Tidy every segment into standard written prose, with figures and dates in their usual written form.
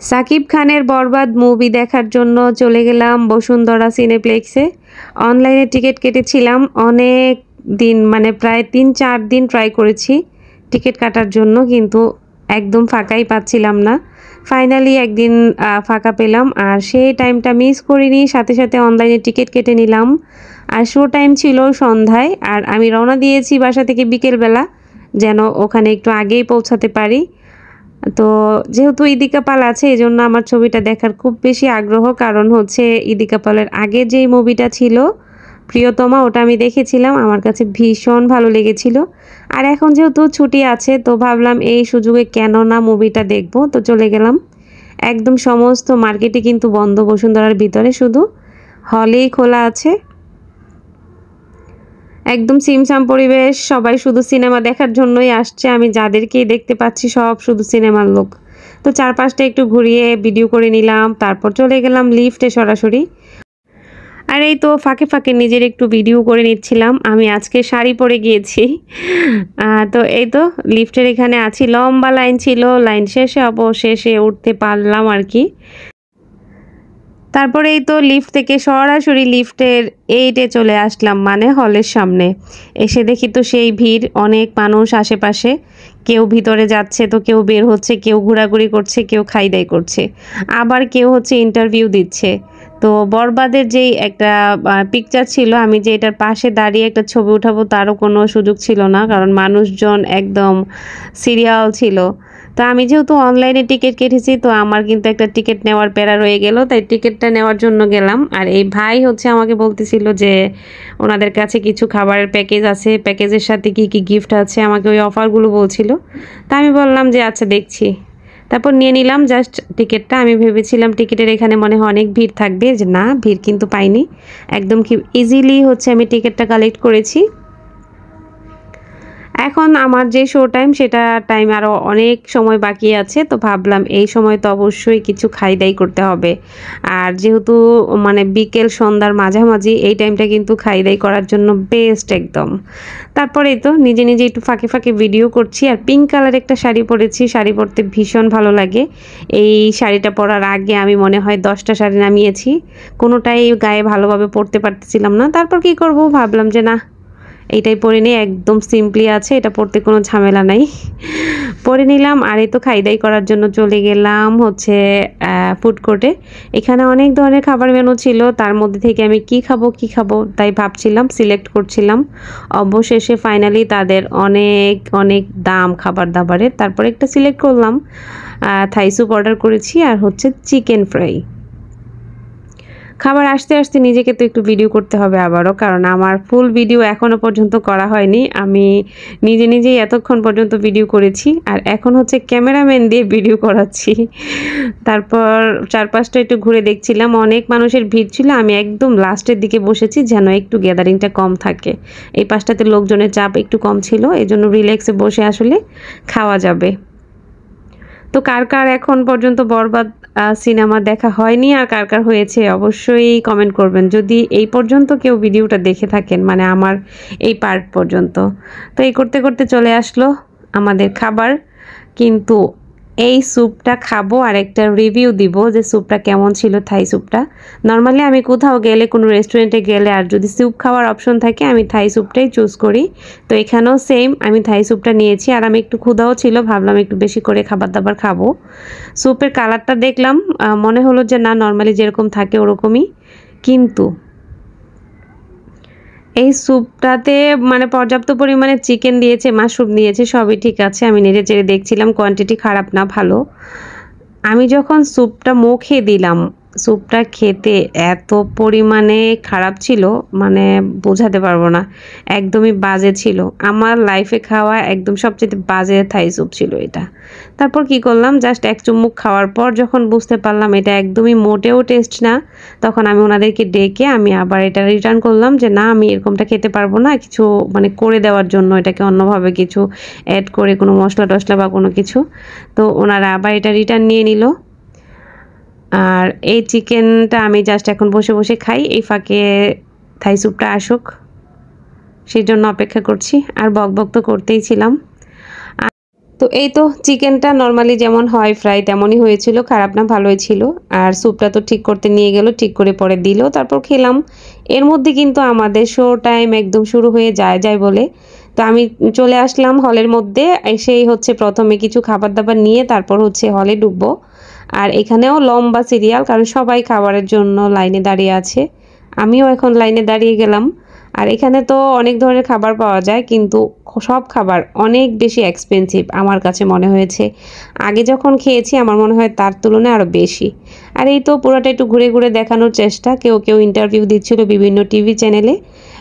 সাকিব খানের বরবাদ মুভি দেখার জন্য চলে গেলাম বসুন্ধরা সিনেপ্লেক্সে। অনলাইনে টিকিট কেটেছিলাম অনেক দিন, মানে প্রায় ৩-৪ দিন ট্রাই করেছি টিকিট কাটার জন্য, কিন্তু একদম ফাঁকাই পাচ্ছিলাম না। ফাইনালি একদিন ফাঁকা পেলাম, আর সেই টাইমটা মিস করিনি, সাথে সাথে অনলাইনে টিকিট কেটে নিলাম। আর শো টাইম ছিল সন্ধ্যায়, আর আমি রওনা দিয়েছি বাসা থেকে বিকেলবেলা, যেন ওখানে একটু আগেই পৌঁছাতে পারি। তো যেহেতু ইদিকা পাল আছে, এই জন্য আমার ছবিটা দেখার খুব বেশি আগ্রহ, কারণ হচ্ছে ইদিকা পালের আগে যেই মুভিটা ছিল প্রিয়তমা, ওটা আমি দেখেছিলাম, আমার কাছে ভীষণ ভালো লেগেছিল। আর এখন যেহেতু ছুটি আছে, তো ভাবলাম এই সুযোগে কেন না মুভিটা দেখব। তো চলে গেলাম। একদম সমস্ত মার্কেটে কিন্তু বন্ধ, বসুন্ধরার ভিতরে শুধু হলেই খোলা আছে। একদম ছিমছাম পরিবেশ, সবাই শুধু সিনেমা দেখার জন্যই আসছে। আমি যাদেরকেই দেখতে পাচ্ছি সব শুধু সিনেমার লোক। তো চারপাশটা একটু ঘুরিয়ে ভিডিও করে নিলাম, তারপর চলে গেলাম লিফটে সরাসরি। আর এই তো ফাঁকে ফাঁকে নিজের একটু ভিডিও করে নিচ্ছিলাম। আমি আজকে শাড়ি পরে গিয়েছি। তো এই তো লিফটের এখানে আছি, লম্বা লাইন ছিল, লাইন শেষে অবশেষে উঠতে পারলাম আর কি। তারপরে এই তো লিফট থেকে সরাসরি লিফটের এইটে চলে আসলাম, মানে হলের সামনে। এসে দেখি তো সেই ভিড়, অনেক মানুষ আশেপাশে, কেউ ভিতরে যাচ্ছে তো কেউ বের হচ্ছে, কেউ ঘোরাঘুরি করছে, কেউ খাই দাই করছে, আবার কেউ হচ্ছে ইন্টারভিউ দিচ্ছে। তো বরবাদের যেই একটা পিকচার ছিল, আমি যে এটার পাশে দাঁড়িয়ে একটা ছবি উঠাবো তারও কোনো সুযোগ ছিল না, কারণ মানুষজন একদম সিরিয়াল ছিল। তো আমি যেহেতু অনলাইনে টিকিট কেটেছি, তো আমার কিন্তু একটা টিকিট নেওয়ার প্যারা রয়ে গেল, তাই টিকিটটা নেওয়ার জন্য গেলাম। আর এই ভাই হচ্ছে আমাকে বলতেছিল যে ওনাদের কাছে কিছু খাবারের প্যাকেজ আছে, প্যাকেজের সাথে কি কি গিফট আছে, আমাকে ওই অফারগুলো বলছিল। তা আমি বললাম যে আচ্ছা দেখছি, তারপর নিয়ে নিলাম জাস্ট টিকিটটা। আমি ভেবেছিলাম টিকিটের এখানে মনে হয় অনেক ভিড় থাকবে, যে না, ভিড় কিন্তু পাইনি। একদম কি ইজিলি হচ্ছে আমি টিকিটটা কালেক্ট করেছি। এখন আমার যে শো টাইম, সেটা টাইম আরও অনেক সময় বাকি আছে, তো ভাবলাম এই সময় তো অবশ্যই কিছু খাই দাই করতে হবে। আর যেহেতু মানে বিকেল সন্ধ্যার মাঝামাঝি, এই টাইমটা কিন্তু খাই দাই করার জন্য বেস্ট একদম। তারপরে তো নিজে নিজে একটু ফাঁকে ফাঁকে ভিডিও করছি। আর পিঙ্ক কালার একটা শাড়ি পরেছি, শাড়ি পরতে ভীষণ ভালো লাগে। এই শাড়িটা পরার আগে আমি মনে হয় 10টা শাড়ি নামিয়েছি, কোনোটাই গায়ে ভালোভাবে পরতে পারতেছিলাম না। তারপর কি করব, ভাবলাম যে না, এইটাই পরে নিয়ে, একদম সিম্পলি আছে, এটা পরতে কোনো ঝামেলা নাই, পরে নিলাম। আর এই তো খাই দাই করার জন্য চলে গেলাম হচ্ছে ফুড কোর্টে। এখানে অনেক ধরনের খাবার মেনু ছিল, তার মধ্যে থেকে আমি কি খাবো তাই ভাবছিলাম, সিলেক্ট করছিলাম। অবশেষে ফাইনালি তাদের অনেক অনেক দাম খাবার দাবারের, তারপর একটা সিলেক্ট করলাম। থাই স্যুপ অর্ডার করেছি, আর হচ্ছে চিকেন ফ্রাই। খাবার আসতে আসতে নিজেকে তো একটু ভিডিও করতে হবে আবারও, কারণ আমার ফুল ভিডিও এখনও পর্যন্ত করা হয়নি। আমি নিজে নিজেই এতক্ষণ পর্যন্ত ভিডিও করেছি, আর এখন হচ্ছে ক্যামেরাম্যান দিয়ে ভিডিও করাচ্ছি। তারপর চারপাশটা একটু ঘুরে দেখছিলাম, অনেক মানুষের ভিড় ছিল। আমি একদম লাস্টের দিকে বসেছি, যেন একটু গ্যাদারিংটা কম থাকে। এই পাশটাতে লোকজনের চাপ একটু কম ছিল, এই জন্য রিল্যাক্সে বসে আসলে খাওয়া যাবে। তো কার কার এখন পর্যন্ত বরবাদ সিনেমা দেখা হয়নি, আর কার কার হয়েছে অবশ্যই কমেন্ট করবেন, যদি এই পর্যন্ত কেউ ভিডিওটা দেখে থাকেন, মানে আমার এই পার্ট পর্যন্ত। তো এই করতে করতে চলে আসলো আমাদের খাবার, কিন্তু এই স্যুপটা খাবো আর একটা রিভিউ দিব যে স্যুপটা কেমন ছিল, থাই স্যুপটা। নর্মালি আমি কোথাও গেলে, কোনো রেস্টুরেন্টে গেলে, আর যদি স্যুপ খাওয়ার অপশন থাকে, আমি থাই স্যুপটাই চুজ করি। তো এখানেও সেম, আমি থাই স্যুপটা নিয়েছি। আর আমি একটু ক্ষুধাও ছিল, ভাবলাম একটু বেশি করে খাবার দাবার খাবো। স্যুপের কালারটা দেখলাম, মনে হলো যে না, নর্মালি যেরকম থাকে ওরকমই, কিন্তু এই স্যুপটাতে মানে পর্যাপ্ত পরিমাণে চিকেন দিয়েছে, মাশরুম দিয়েছে, সবই ঠিক আছে। আমি নেড়ে চেড়ে দেখছিলাম, কোয়ান্টিটি খারাপ না, ভালো। আমি যখন স্যুপটা মুখে দিলাম, স্যুপটা খেতে এত পরিমাণে খারাপ ছিল, মানে বোঝাতে পারবো না, একদমই বাজে ছিল। আমার লাইফে খাওয়া একদম সবচেয়ে বাজে থাই স্যুপ ছিল এটা। তারপর কি করলাম, জাস্ট এক চুমুক খাওয়ার পর যখন বুঝতে পারলাম এটা একদমই মোটেও টেস্ট না, তখন আমি ওনাদেরকে ডেকে আমি আবার এটা রিটার্ন করলাম, যে না, আমি এরকমটা খেতে পারবো না, কিছু মানে করে দেওয়ার জন্য এটাকে অন্যভাবে কিছু অ্যাড করে, কোনো মশলা টশলা বা কোনো কিছু। তো ওনারা আবার এটা রিটার্ন নিয়ে নিল। আর এই চিকেনটা আমি জাস্ট এখন বসে বসে খাই, এই ফাঁকে থাই স্যুপটা আসুক, সেই জন্য অপেক্ষা করছি। আর বক বক তো করতেই ছিলাম। তো এই তো চিকেনটা নর্মালি যেমন হয় ফ্রাই তেমনই হয়েছিল, খারাপ না ভালোই ছিল। আর স্যুপটা তো ঠিক করতে নিয়ে গেল, ঠিক করে পরে দিল, তারপর খেলাম। এর মধ্যে কিন্তু আমাদের শো টাইম একদম শুরু হয়ে যায় বলে তো আমি চলে আসলাম হলের মধ্যে। এসেই হচ্ছে প্রথমে কিছু খাবার দাবার নিয়ে তারপর হচ্ছে হলে ঢুকবো। আর এখানেও লম্বা সিরিয়াল, কারণ সবাই খাবারের জন্য লাইনে দাঁড়িয়ে আছে। আমিও এখন লাইনে দাঁড়িয়ে গেলাম। আর এখানে তো অনেক ধরনের খাবার পাওয়া যায়, কিন্তু সব খাবার অনেক বেশি এক্সপেন্সিভ আমার কাছে মনে হয়েছে। আগে যখন খেয়েছি আমার মনে হয় তার তুলনায় আরও বেশি। আর এই তো পুরোটা একটু ঘুরে ঘুরে দেখানোর চেষ্টা, কেউ কেউ ইন্টারভিউ দিচ্ছিল বিভিন্ন টিভি চ্যানেলে।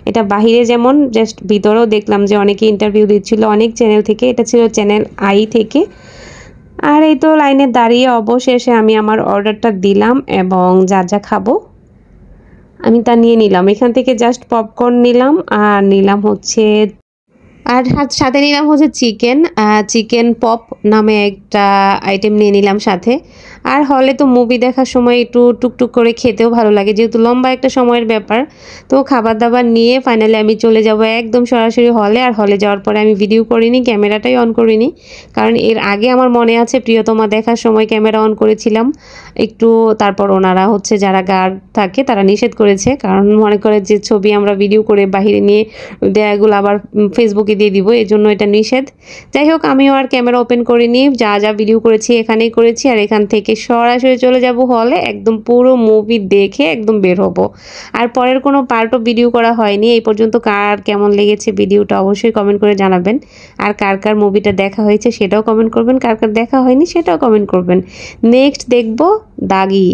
এটা বাহিরে যেমন, জাস্ট ভিতরেও দেখলাম যে অনেকে ইন্টারভিউ দিচ্ছিল অনেক চ্যানেল থেকে। এটা ছিল চ্যানেল আই থেকে। আর এই তো লাইনে দাঁড়িয়ে অবশেষে আমি আমার অর্ডারটা দিলাম এবং যা যা খাবো আমি তা নিয়ে নিলাম। এখান থেকে জাস্ট পপকর্ন নিলাম আর নিলাম হচ্ছে, আর সাথে নিলাম হচ্ছে চিকেন পপ নামে একটা আইটেম নিয়ে নিলাম সাথে। আর হলে তো মুভি দেখার সময় একটু টুকটুক করে খেতেও ভালো লাগে, যেহেতু লম্বা একটা সময়ের ব্যাপার। তো খাবার দাবার নিয়ে ফাইনালি আমি চলে যাব একদম সরাসরি হলে। আর হলে যাওয়ার পরে আমি ভিডিও করিনি, ক্যামেরাটাই অন করিনি, কারণ এর আগে আমার মনে আছে প্রিয়তমা দেখার সময় ক্যামেরা অন করেছিলাম একটু। তারপর ওনারা হচ্ছে যারা গার্ড থাকে তারা নিষেধ করেছে, কারণ মনে করে যে ছবি আমরা ভিডিও করে বাহিরে নিয়ে দেয়াগুলো আবার ফেসবুকে দিয়ে দিব, এই জন্য এটা নিষেধ। যাই হোক, আমিও আর ক্যামেরা ওপেন করিনি, যা যা ভিডিও করেছি এখানেই করেছি। আর এখান থেকে সরাসরি চলে যাব হলে, একদম পুরো মুভি দেখে একদম বের হব। আর পরের কোনো পার্টও ভিডিও করা হয়নি এই পর্যন্ত। কার কেমন লেগেছে ভিডিওটা অবশ্যই কমেন্ট করে জানাবেন। আর কার কার মুভিটা দেখা হয়েছে সেটাও কমেন্ট করবেন, কার কার দেখা হয়নি সেটাও কমেন্ট করবেন। নেক্সট দেখব দাগি।